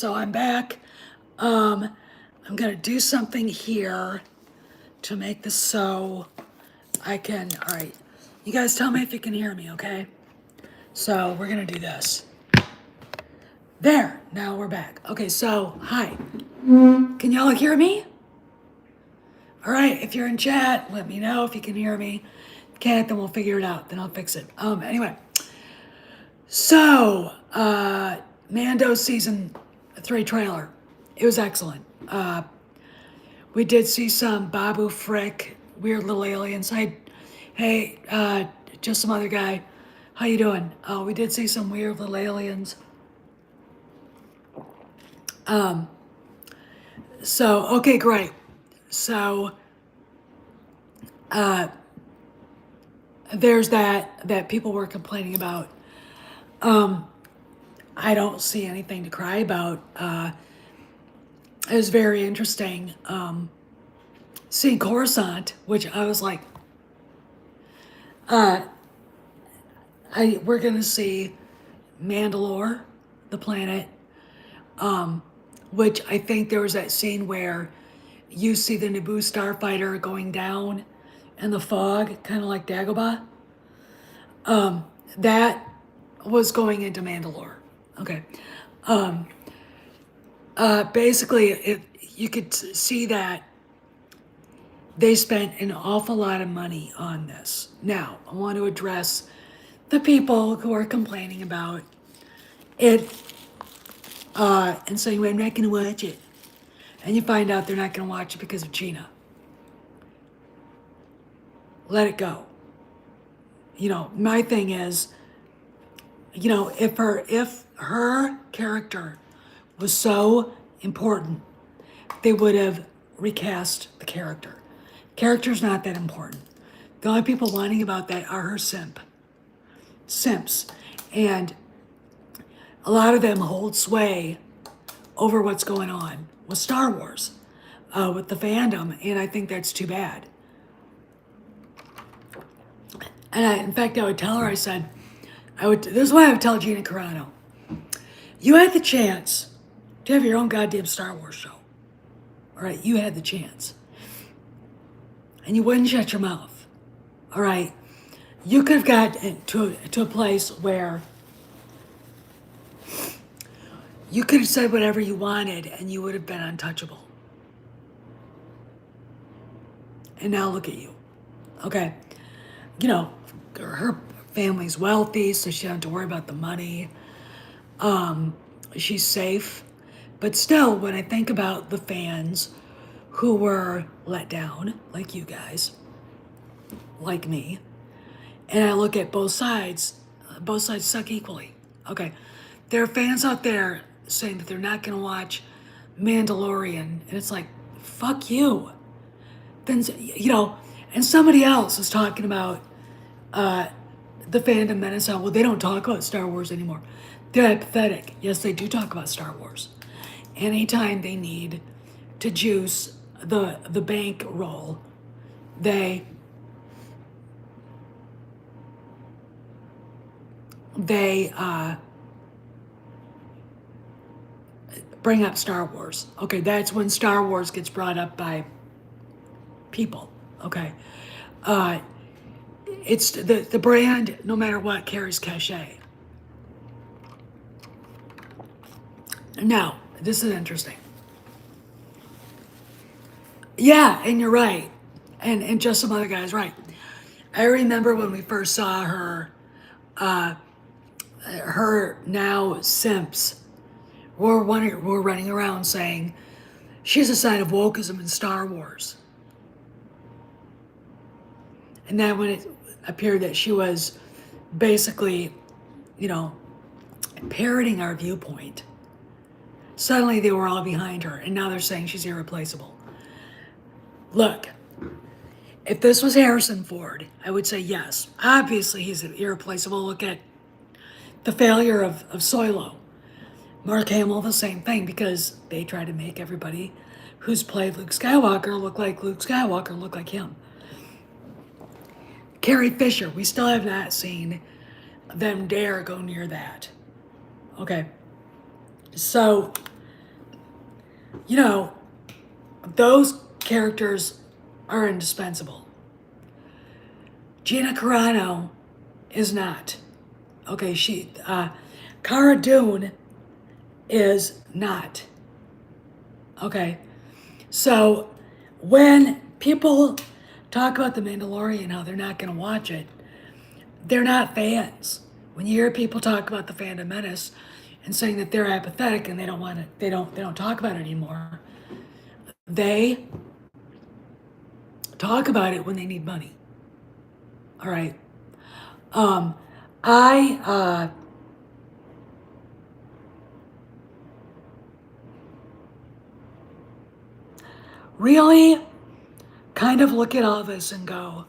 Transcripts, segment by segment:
So I'm back. I'm gonna do something here to make this so I can, all right. You guys tell me if you can hear me, okay? So we're gonna do this. There, now we're back. Okay, so, hi. Can y'all hear me? All right, if you're in chat, let me know if you can hear me. If you can't, then we'll figure it out, then I'll fix it. Anyway. So, Mando season 3 trailer. It was excellent. We did see some Babu Frick, weird little aliens. Hey, just some other guy. How you doing? We did see some weird little aliens. So, okay, great. So, there's that people were complaining about. I don't see anything to cry about. It was very interesting. Seeing Coruscant, which I was like, we're gonna see Mandalore, the planet, which I think there was that scene where you see the Naboo starfighter going down in the fog, kind of like Dagobah. That was going into Mandalore. Okay. Basically, you could see that they spent an awful lot of money on this. Now, I want to address the people who are complaining about it and saying, well, I'm not going to watch it. And you find out they're not going to watch it because of Gina. Let it go. My thing is, if her character was so important, they would have recast the character. Character's not that important. The only people whining about that are her simps. And a lot of them hold sway over what's going on with Star Wars, with the fandom, and I think that's too bad. And in fact, I would tell her, this is what I would tell Gina Carano. You had the chance to have your own goddamn Star Wars show. All right, you had the chance. And you wouldn't shut your mouth. All right, you could have got to a place where you could have said whatever you wanted and you would have been untouchable. And now look at you. Okay. Her family's wealthy, so she doesn't have to worry about the money. She's safe. But still, when I think about the fans who were let down, like you guys, like me, and I look at both sides suck equally. Okay. There are fans out there saying that they're not going to watch Mandalorian, and it's like, fuck you. Then, and somebody else is talking about the fandom menace. Well, they don't talk about Star Wars anymore. They're apathetic. Yes, they do talk about Star Wars. Anytime they need to juice the bank roll, they bring up Star Wars. Okay, that's when Star Wars gets brought up by people. Okay. It's the brand, no matter what, carries cachet. Now, this is interesting. Yeah, and you're right. And just some other guys, right. I remember when we first saw her now simps were running around saying she's a sign of wokeism in Star Wars. And then when it appeared that she was basically, parroting our viewpoint, suddenly they were all behind her, and now they're saying she's irreplaceable. Look, if this was Harrison Ford, I would say yes. Obviously, he's irreplaceable. Look at the failure of Solo. Mark Hamill, the same thing, because they try to make everybody who's played Luke Skywalker look like Luke Skywalker, look like him. Carrie Fisher, we still have not seen them dare go near that. Okay. So, you know, those characters are indispensable. Gina Carano is not. Okay, Cara Dune is not. Okay, so when people talk about The Mandalorian, how they're not going to watch it, they're not fans. When you hear people talk about the Phantom Menace and saying that they're apathetic and they don't want it, they don't talk about it anymore. They talk about it when they need money. All right. I really kind of look at all this and go,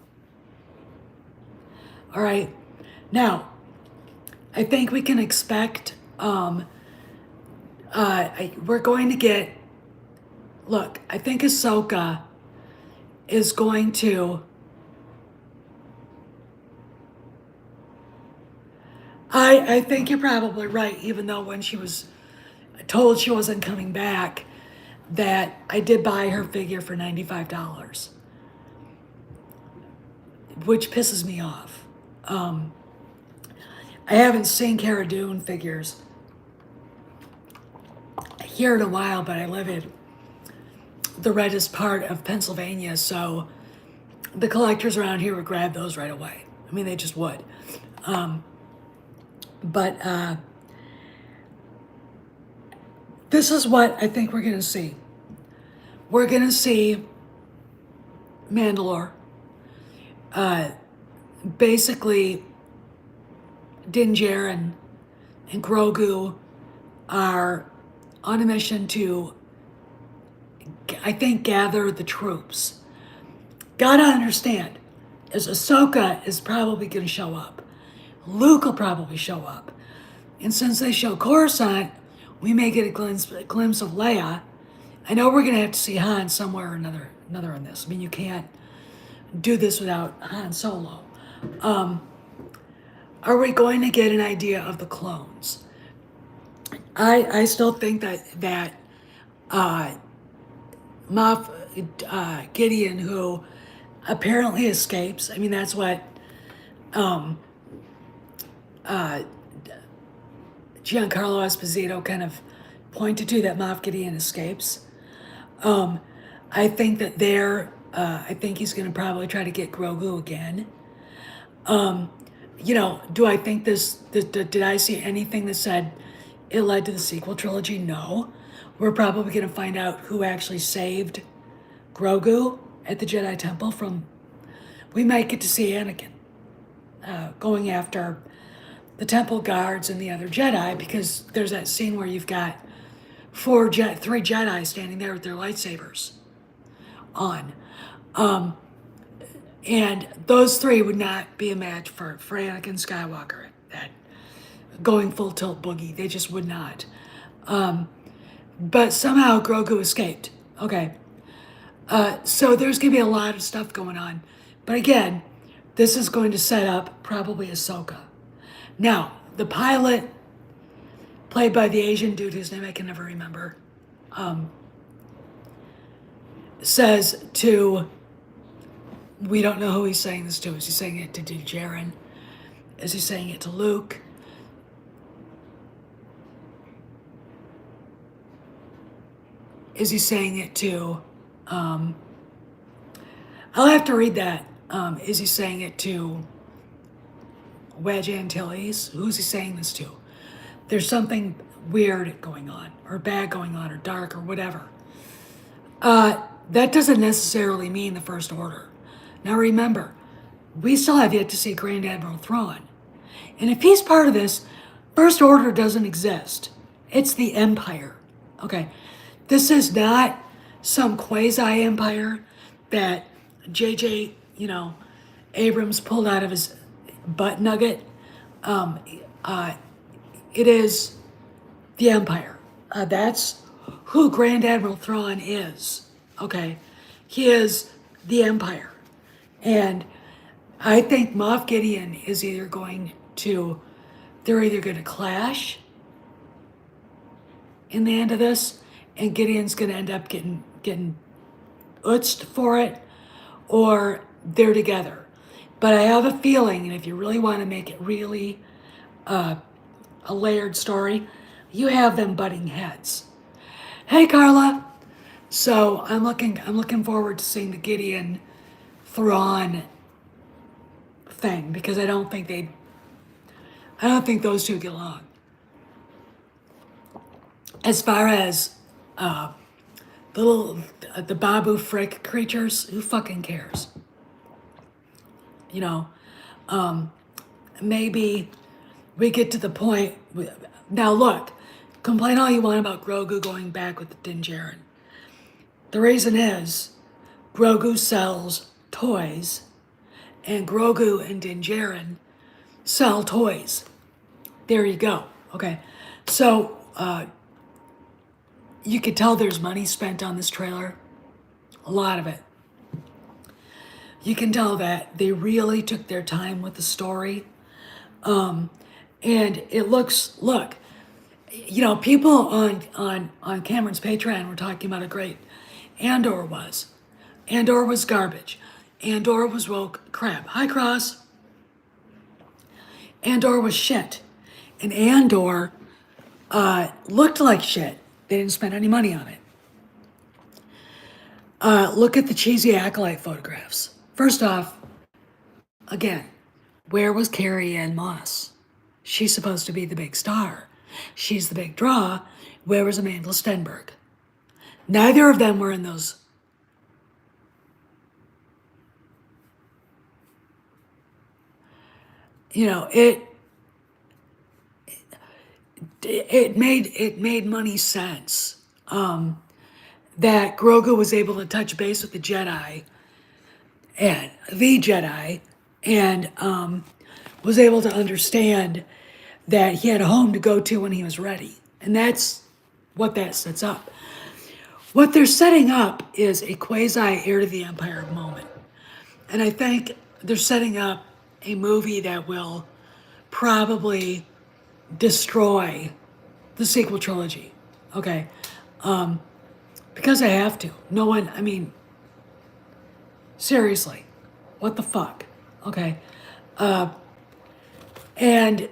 all right, now I think we can expect. We're going to get. Look, I think Ahsoka is going to. I think you're probably right, even though when she was told she wasn't coming back, that I did buy her figure for $95, which pisses me off. I haven't seen Cara Dune figures here in a while, but I live in the reddest part of Pennsylvania, so the collectors around here would grab those right away. I mean, they just would. But this is what I think we're going to see. We're going to see Mandalore. Basically, Din Djarin and Grogu are on a mission to, I think, gather the troops. Gotta understand, is Ahsoka is probably going to show up. Luke will probably show up. And since they show Coruscant, we may get a glimpse of Leia. I know we're going to have to see Han somewhere or another in this. I mean, you can't do this without Han Solo. Are we going to get an idea of the clones? I still think that Moff Gideon, who apparently escapes. I mean, that's what Giancarlo Esposito kind of pointed to, that Moff Gideon escapes. I think that I think he's going to probably try to get Grogu again. Do I think did I see anything that said it led to the sequel trilogy? No. We're probably going to find out who actually saved Grogu at the Jedi Temple we might get to see Anakin going after the temple guards and the other Jedi, because there's that scene where you've got three Jedi standing there with their lightsabers on. And those three would not be a match for Anakin Skywalker at going full tilt boogie. They just would not. But somehow Grogu escaped. Okay. So there's going to be a lot of stuff going on. But again, this is going to set up probably Ahsoka. Now, the pilot, played by the Asian dude whose name I can never remember, says to, we don't know who he's saying this to. Is he saying it to Din Djarin? Is he saying it to Luke? Is he saying it to, I'll have to read that. Is he saying it to Wedge Antilles? Who's he saying this to? There's something weird going on, or bad going on, or dark, or whatever. That doesn't necessarily mean the First Order. Now remember, we still have yet to see Grand Admiral Thrawn. And if he's part of this, First Order doesn't exist. It's the Empire. Okay. This is not some quasi-empire that J.J., Abrams pulled out of his butt nugget. It is the Empire. That's who Grand Admiral Thrawn is. Okay. He is the Empire. And I think Moff Gideon is they're either going to clash in the end of this, and Gideon's going to end up getting utzed for it, or they're together. But I have a feeling, and if you really want to make it really a layered story, you have them butting heads. Hey, Carla. So I'm looking forward to seeing the Gideon Thrawn thing, because I don't think those two get along. As far as the Babu Frick creatures, who fucking cares? You know, maybe we get to the point. Now look, complain all you want about Grogu going back with Din Djarin. The reason is Grogu sells toys, and Grogu and Din Djarin sell toys. There you go. Okay, so you could tell there's money spent on this trailer, a lot of it. You can tell that they really took their time with the story, and it look. You know, people on Cameron's Patreon were talking about how great Andor was. Andor was garbage. Andor was woke crap. Hi, Cross. Andor was shit. And Andor looked like shit. They didn't spend any money on it. Look at the cheesy Acolyte photographs. First off, again, where was Carrie Ann Moss? She's supposed to be the big star. She's the big draw. Where was Amanda Stenberg? Neither of them were in those. You know, it made money sense that Grogu was able to touch base with the Jedi and was able to understand that he had a home to go to when he was ready. And that's what that sets up. What they're setting up is a quasi heir to the Empire moment. And I think they're setting up a movie that will probably destroy the sequel trilogy. Okay. Because I have to. No one, I mean, seriously, what the fuck? Okay. And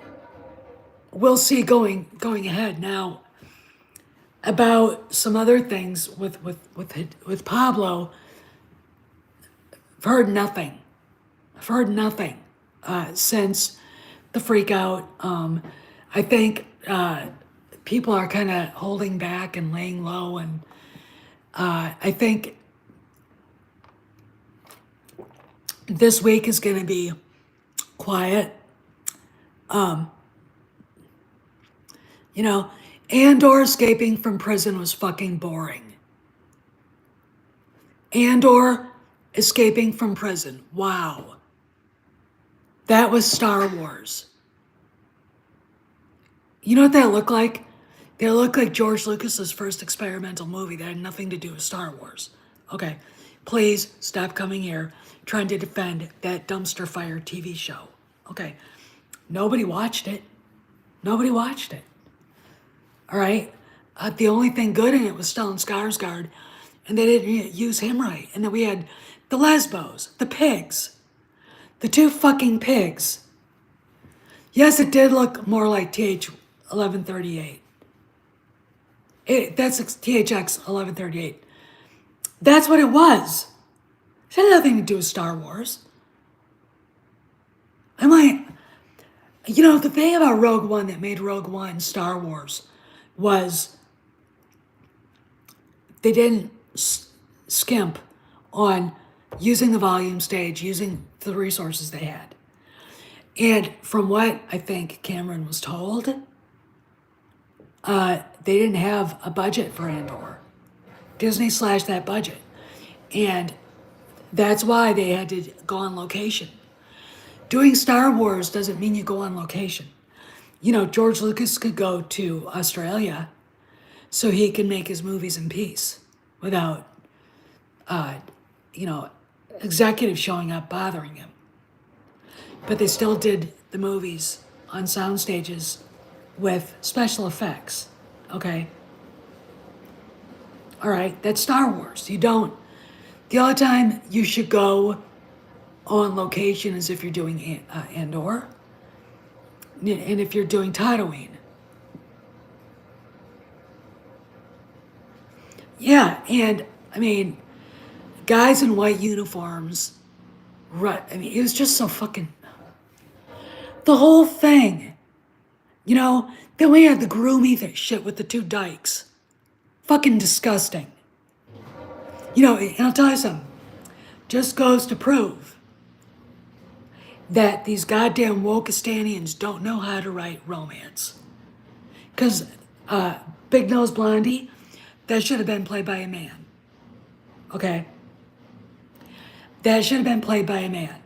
we'll see going ahead. Now, about some other things with Pablo, I've heard nothing since the freak out. I think people are kind of holding back and laying low, and I think this week is going to be quiet. You know, Andor escaping from prison was fucking boring. Andor escaping from prison. Wow. That was Star Wars. You know what that looked like? They looked like George Lucas's first experimental movie that had nothing to do with Star Wars. Okay, please stop coming here trying to defend that dumpster fire TV show. Okay, nobody watched it. Nobody watched it. All right? The only thing good in it was Stellan Skarsgård, and they didn't use him right. And then we had the lesbos, the pigs, the two fucking pigs. Yes, it did look more like TH 1138. That's THX 1138. That's what it was. It had nothing to do with Star Wars. I'm like, you know, the thing about Rogue One that made Rogue One Star Wars was they didn't skimp on using the volume stage, using the resources they had. And from what I think Cameron was told, they didn't have a budget for Andor. Disney slashed that budget. And that's why they had to go on location. Doing Star Wars doesn't mean you go on location. You know, George Lucas could go to Australia so he can make his movies in peace without, executives showing up bothering him. But they still did the movies on sound stages with special effects, okay? All right, that's Star Wars. You don't. The only time you should go on location is if you're doing Andor, and if you're doing Tatooine. Yeah, and I mean, guys in white uniforms. Right. I mean, it was just so fucking. The whole thing. You know, then we had the groomy shit with the two dykes. Fucking disgusting. You know, and I'll tell you something. Just goes to prove that these goddamn Wokistanians don't know how to write romance. Because Big Nose Blondie, that should have been played by a man. Okay? That should have been played by a man.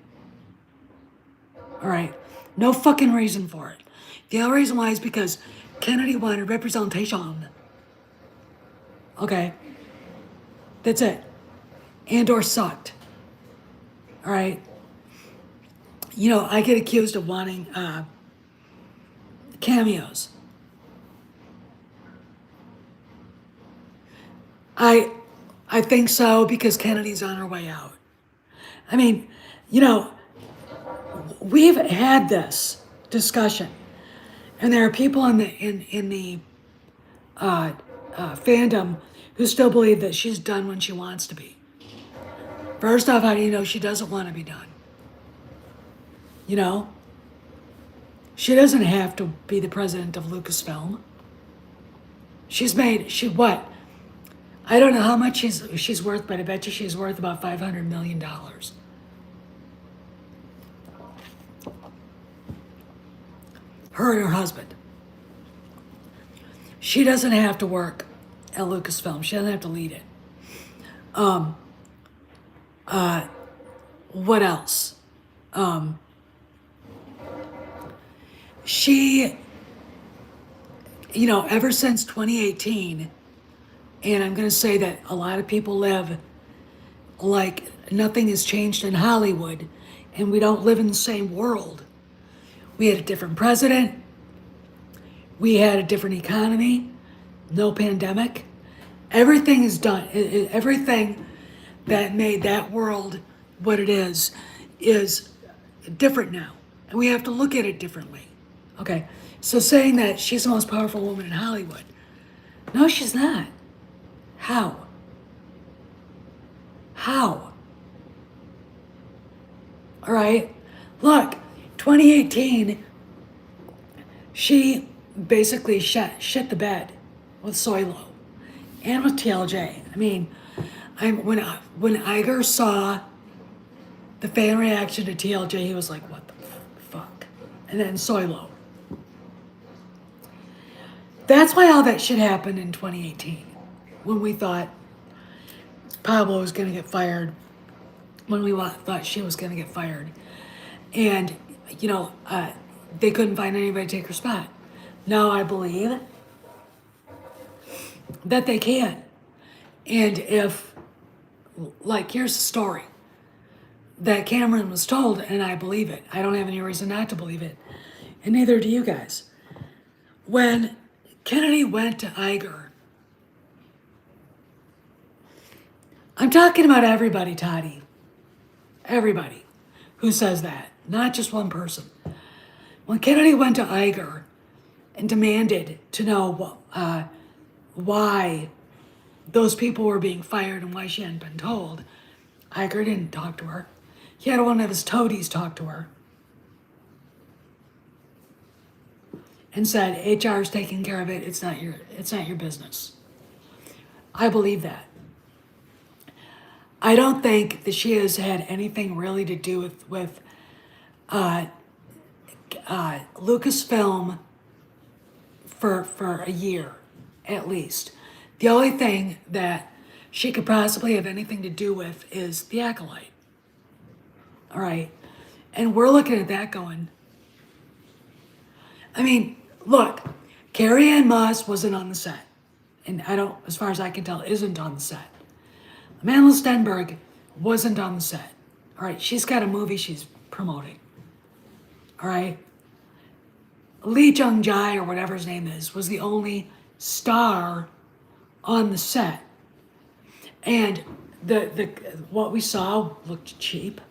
Alright? No fucking reason for it. The only reason why is because Kennedy wanted representation. Okay? That's it. Andor sucked. Alright? You know, I get accused of wanting cameos. I think so because Kennedy's on her way out. I mean, you know, we've had this discussion, and there are people in the fandom who still believe that she's done when she wants to be. First off, how do you know she doesn't want to be done? You know, she doesn't have to be the president of Lucasfilm. She what? I don't know how much she's worth, but I bet you she's worth about $500 million. Her and her husband. She doesn't have to work at Lucasfilm. She doesn't have to lead it. What else? She, you know, ever since 2018, and I'm going to say that a lot of people live like nothing has changed in Hollywood, and we don't live in the same world. We had a different president. We had a different economy. No pandemic. Everything is done. Everything that made that world what it is different now. And we have to look at it differently. Okay. So saying that she's the most powerful woman in Hollywood. No, she's not. How? How? All right. Look, 2018, she basically shit the bed with Soilo and with TLJ. I mean, when Iger saw the fan reaction to TLJ, he was like, "What the fuck?" And then Soilo. That's why all that shit happened in 2018, when we thought Pablo was going to get fired, when we thought she was going to get fired, and you know, they couldn't find anybody to take her spot. Now I believe that they can. And if, like, here's the story that Cameron was told, and I believe it. I don't have any reason not to believe it. And neither do you guys. When Kennedy went to Iger, I'm talking about everybody, Toddy. Everybody who says that, not just one person. When Kennedy went to Iger and demanded to know why those people were being fired and why she hadn't been told, Iger didn't talk to her. He had one of his toadies talk to her and said, "HR is taking care of it. It's not your business." I believe that. I don't think that she has had anything really to do with Lucasfilm for a year, at least. The only thing that she could possibly have anything to do with is the Acolyte. All right? And we're looking at that going, I mean, look, Carrie Ann Moss wasn't on the set. And as far as I can tell, isn't on the set. Amanda Stenberg wasn't on the set. All right? She's got a movie she's promoting. All right? Lee Jung-jae, or whatever his name is, was the only star on the set. And the what we saw looked cheap.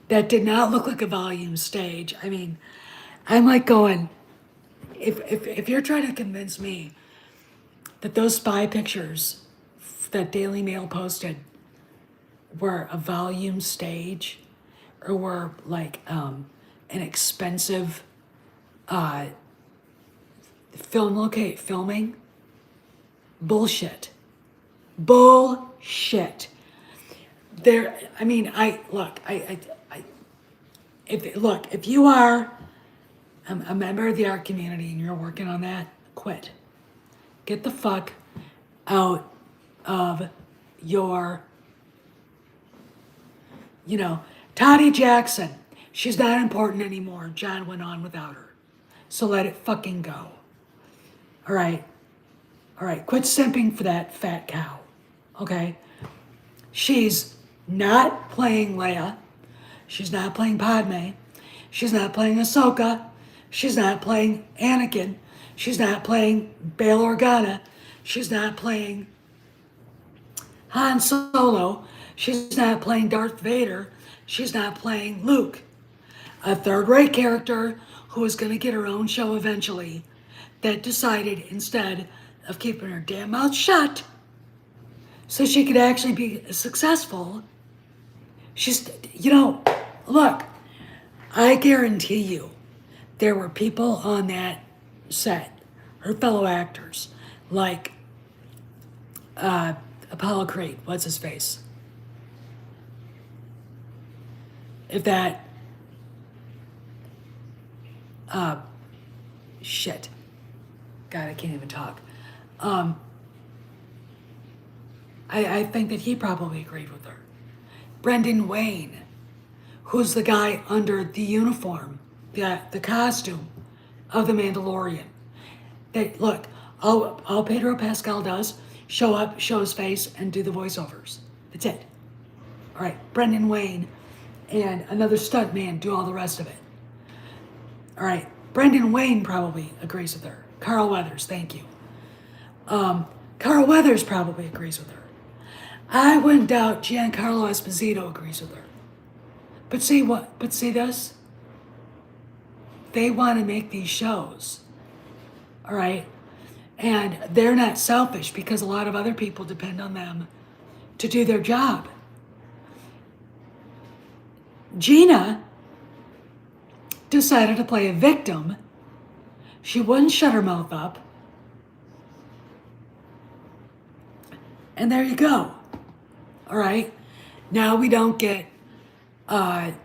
That did not look like a volume stage. I mean, I'm like going, if you're trying to convince me that those spy pictures that Daily Mail posted were a volume stage or were like an expensive filming, bullshit. Bullshit. There, I mean, if you are a member of the art community and you're working on that, quit. Get the fuck out of your, Toddy Jackson. She's not important anymore. John went on without her. So let it fucking go. All right. All right. Quit simping for that fat cow. Okay. She's not playing Leia. She's not playing Padme. She's not playing Ahsoka. She's not playing Anakin. She's not playing Bail Organa. She's not playing Han Solo. She's not playing Darth Vader. She's not playing Luke. A third-rate character who is going to get her own show eventually that decided instead of keeping her damn mouth shut so she could actually be successful. She's, look, I guarantee you there were people on that set, her fellow actors, like Apollo Creed, what's his face? If that, shit. God, I can't even talk. I think that he probably agreed with her. Brendan Wayne, who's the guy under the uniform, the costume of the Mandalorian. Look, all Pedro Pascal does, show up, show his face, and do the voiceovers. That's it. All right, Brendan Wayne and another stunt man do all the rest of it. All right, Brendan Wayne probably agrees with her. Carl Weathers, thank you. Carl Weathers probably agrees with her. I wouldn't doubt Giancarlo Esposito agrees with her. But see this? They want to make these shows. All right? And they're not selfish because a lot of other people depend on them to do their job. Gina decided to play a victim. She wouldn't shut her mouth up. And there you go. All right? Now we don't get that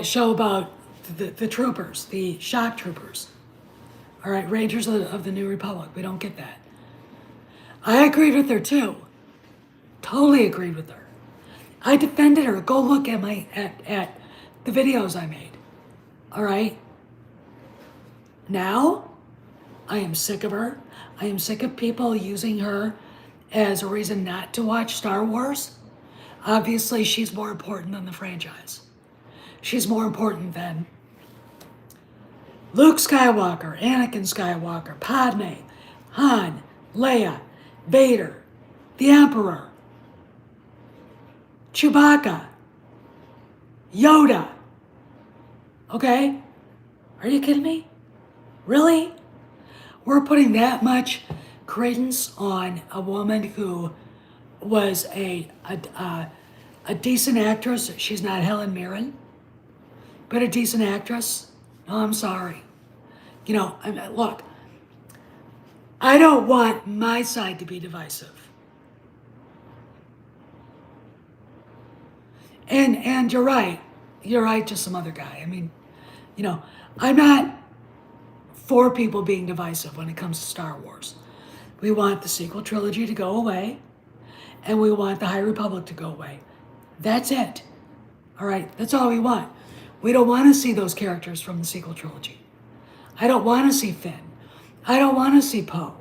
show about the troopers, the shock troopers. All right, Rangers of the New Republic. We don't get that. I agreed with her too. Totally agreed with her. I defended her. Go look at at the videos I made. All right? Now, I am sick of her. I am sick of people using her as a reason not to watch Star Wars. Obviously, she's more important than the franchise. She's more important than Luke Skywalker, Anakin Skywalker, Padme, Han, Leia, Vader, the Emperor, Chewbacca, Yoda. Okay? Are you kidding me? Really? We're putting that much credence on a woman who was a decent actress. She's not Helen Mirren, but a decent actress. No, I'm sorry. Look, I don't want my side to be divisive. And you're right. You're right to some other guy. I mean, I'm not for people being divisive when it comes to Star Wars. We want the sequel trilogy to go away, and we want the High Republic to go away. That's it. All right, that's all we want. We don't want to see those characters from the sequel trilogy. I don't want to see Finn. I don't want to see Poe.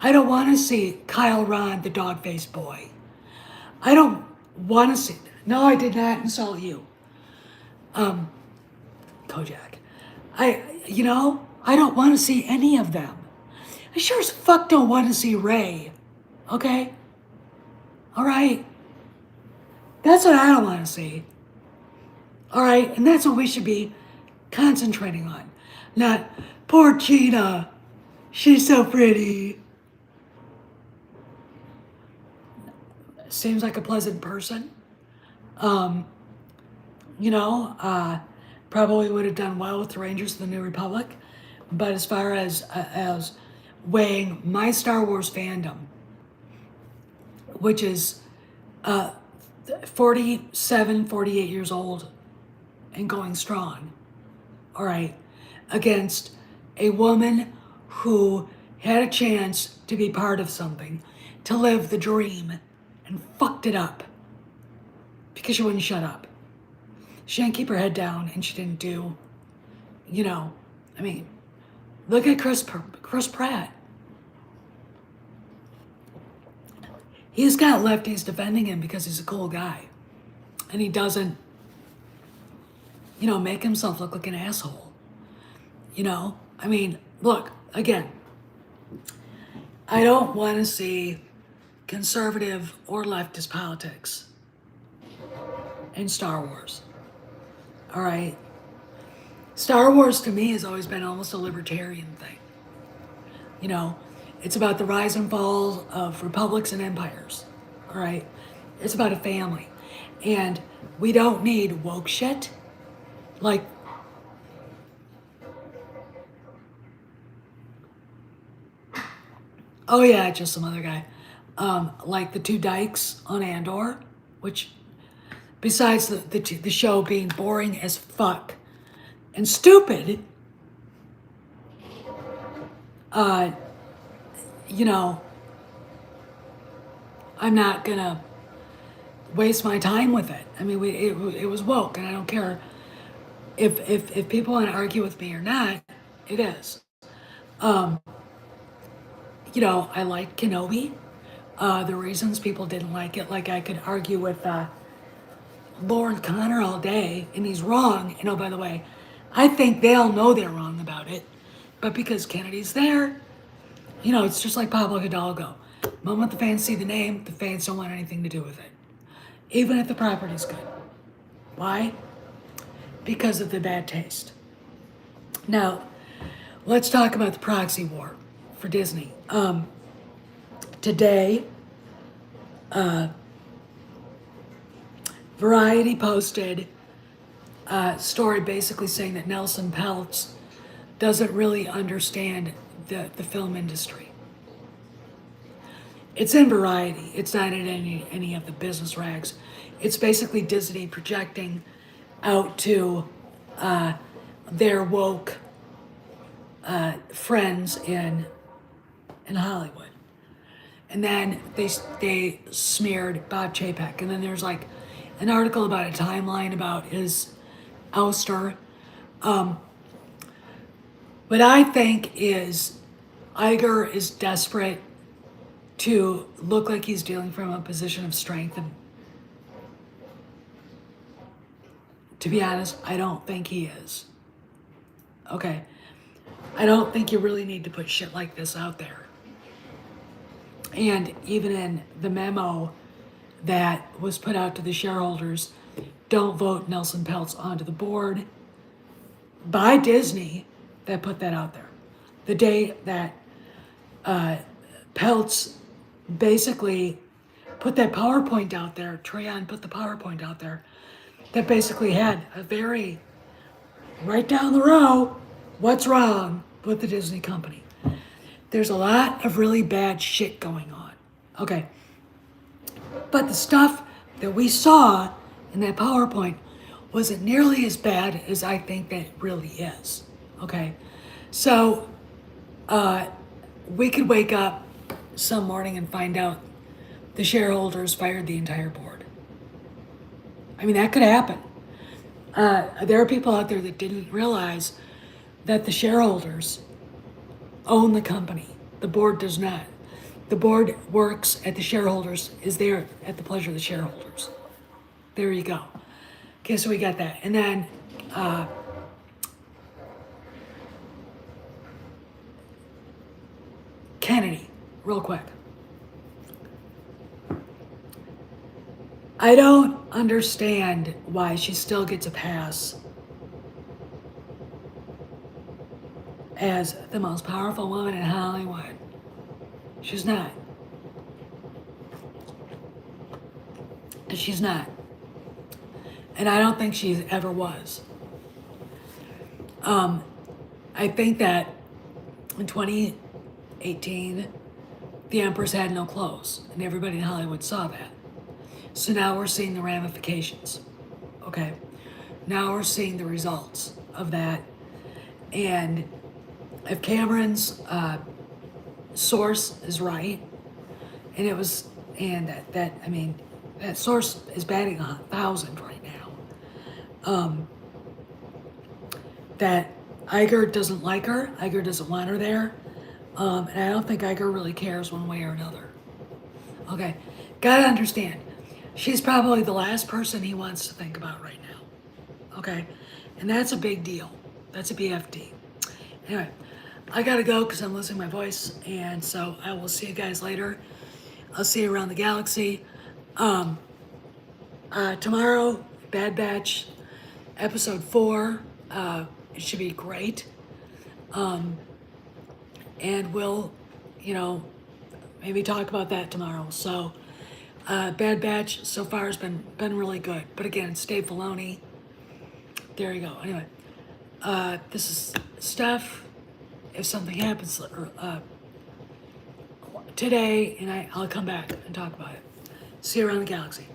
I don't want to see Kyle Ron, the dog-faced boy. I don't want to see... No, I did not insult you. Kojak. I don't want to see any of them. I sure as fuck don't want to see Rey. Okay? All right? That's what I don't want to see. All right? And that's what we should be concentrating on. Not, poor Cheetah. She's so pretty. Seems like a pleasant person. Um, probably would have done well with the Rangers of the New Republic. But as far as weighing my Star Wars fandom, which is 47, 48 years old and going strong, all right, against a woman who had a chance to be part of something, to live the dream, and fucked it up because she wouldn't shut up. She didn't keep her head down, and she didn't do, I mean, look at Chris Pratt. He's got lefties defending him because he's a cool guy. And he doesn't, make himself look like an asshole. Look, again, I don't want to see conservative or leftist politics in Star Wars. All right? Star Wars to me has always been almost a libertarian thing. It's about the rise and fall of republics and empires. All right? It's about a family. And we don't need woke shit. Like, oh yeah, just some other guy. Like the two dykes on Andor, which, besides the show being boring as fuck and stupid, I'm not gonna waste my time with it. I mean, it was woke, and I don't care if people want to argue with me or not. It is. I like Kenobi. The reasons people didn't like it, like I could argue with Lauren Connor all day, and he's wrong. And oh, by the way, I think they all know they're wrong about it, but because Kennedy's there, it's just like Pablo Hidalgo. The moment the fans see the name, the fans don't want anything to do with it, even if the property's good. Why? Because of the bad taste. Now, let's talk about the proxy war for Disney. Today, Variety posted a story basically saying that Nelson Peltz doesn't really understand the film industry. It's in Variety. It's not in any of the business rags. It's basically Disney projecting out to their woke friends in Hollywood. And then they smeared Bob Chapek. And then there's like an article about a timeline about his ouster. What I think is Iger is desperate to look like he's dealing from a position of strength. And to be honest, I don't think he is. Okay. I don't think you really need to put shit like this out there. And even in the memo that was put out to the shareholders, don't vote Nelson Peltz onto the board, by Disney, that put that out there. The day that Peltz basically put that PowerPoint out there, Trayon put the PowerPoint out there, that basically had a very right down the row, what's wrong with the Disney company. There's a lot of really bad shit going on. Okay. But the stuff that we saw in that PowerPoint wasn't nearly as bad as I think that it really is. Okay. So we could wake up some morning and find out the shareholders fired the entire board. I mean, that could happen. There are people out there that didn't realize that the shareholders own the company. The board does not. The board works at the shareholders, is there at the pleasure of the shareholders. There you go. Okay, so we got that. And then Kennedy, real quick. I don't understand why she still gets a pass as the most powerful woman in Hollywood. She's not. She's not. And I don't think she ever was. I think that in 2018, the Empress had no clothes, and everybody in Hollywood saw that. So now we're seeing the ramifications. Okay? Now we're seeing the results of that. And if Cameron's source is right, and it was, and that source is batting 1,000 right now. That Iger doesn't like her. Iger doesn't want her there. And I don't think Iger really cares one way or another. Okay, gotta understand. She's probably the last person he wants to think about right now. Okay, and that's a big deal. That's a BFD. Anyway, I gotta go because I'm losing my voice, and so I will see you guys later. I'll see you around the galaxy. Tomorrow, Bad Batch, episode 4. It should be great. And we'll, maybe talk about that tomorrow. So, Bad Batch so far has been really good. But again, it's Dave Filoni. There you go. Anyway, this is Steph. If something happens today, and I'll come back and talk about it. See you around the galaxy.